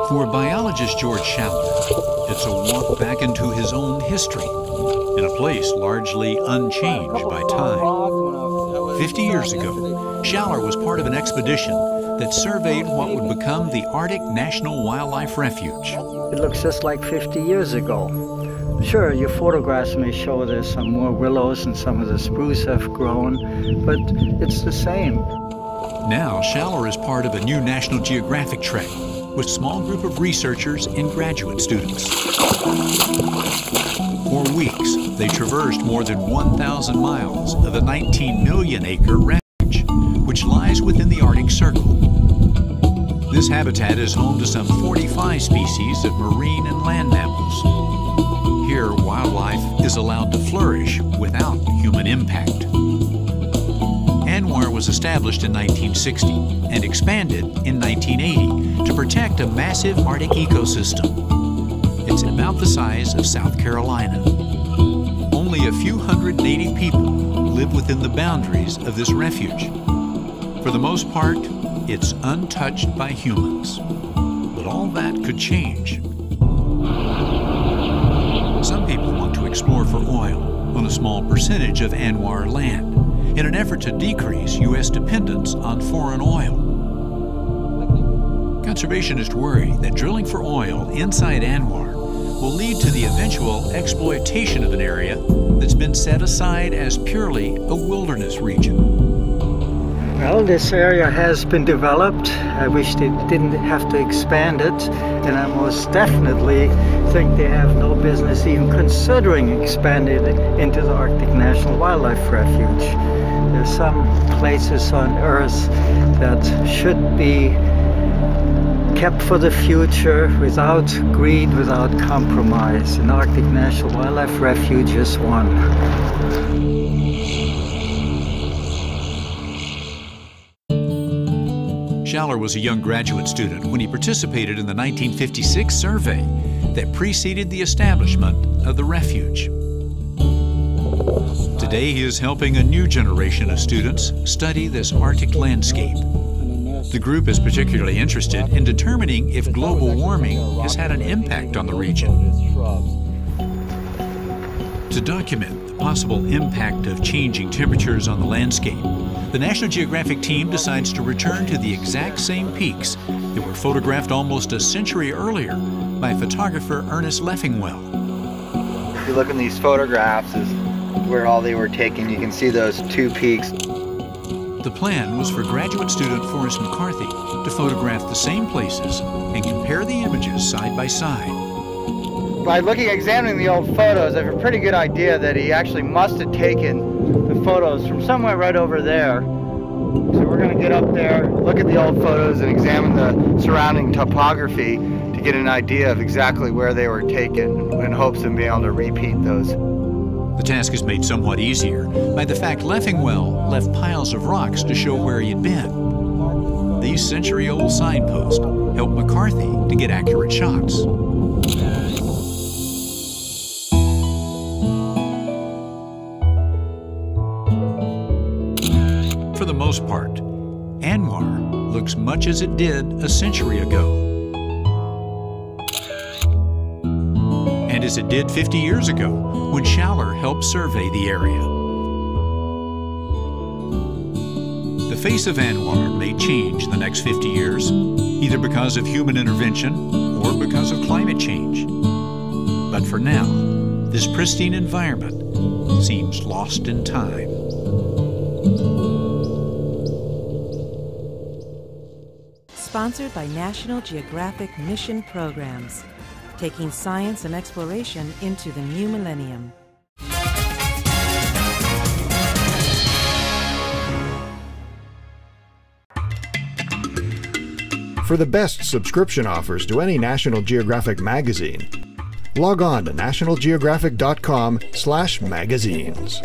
For biologist George Schaller, it's a walk back into his own history in a place largely unchanged by time. 50 years ago, Schaller was part of an expedition that surveyed what would become the Arctic National Wildlife Refuge. It looks just like 50 years ago. Sure, your photographs may show there's some more willows and some of the spruce have grown, but it's the same. Now, Schaller is part of a new National Geographic trek with a small group of researchers and graduate students. For weeks, they traversed more than 1,000 miles of the 19 million acre refuge, which lies within the Arctic Circle. This habitat is home to some 45 species of marine and land mammals. Here, wildlife is allowed to flourish without human impact. Anwr was established in 1960 and expanded in 1980 to protect a massive Arctic ecosystem. It's about the size of South Carolina. Only a few hundred native people live within the boundaries of this refuge. For the most part, it's untouched by humans. But all that could change. Some people want to explore for oil on a small percentage of Anwr land, in an effort to decrease U.S. dependence on foreign oil. Conservationists worry that drilling for oil inside Anwr will lead to the eventual exploitation of an area that's been set aside as purely a wilderness region. Well, this area has been developed. I wish they didn't have to expand it, and I most definitely think they have no business even considering expanding it into the Arctic National Wildlife Refuge. There's some places on Earth that should be kept for the future without greed, without compromise. And Arctic National Wildlife Refuge is one. Schaller was a young graduate student when he participated in the 1956 survey that preceded the establishment of the refuge. Today, he is helping a new generation of students study this Arctic landscape. The group is particularly interested in determining if global warming has had an impact on the region. To document the possible impact of changing temperatures on the landscape, the National Geographic team decides to return to the exact same peaks that were photographed almost a century earlier by photographer Ernest Leffingwell. If you look in these photographs, is where all they were taken. You can see those two peaks. The plan was for graduate student Forrest McCarthy to photograph the same places and compare the images side by side. By examining the old photos, I have a pretty good idea that he actually must have taken the photos from somewhere right over there. So we're going to get up there, look at the old photos, and examine the surrounding topography to get an idea of exactly where they were taken, in hopes of being able to repeat those. The task is made somewhat easier by the fact Leffingwell left piles of rocks to show where he had been. These century-old signposts helped McCarthy to get accurate shots. For the most part, Anwr looks much as it did a century ago. And as it did 50 years ago when Schaller helped survey the area. The face of Anwr may change the next 50 years, either because of human intervention or because of climate change. But for now, this pristine environment seems lost in time. Sponsored by National Geographic Mission Programs, taking science and exploration into the new millennium. For the best subscription offers to any National Geographic magazine, log on to nationalgeographic.com/magazines.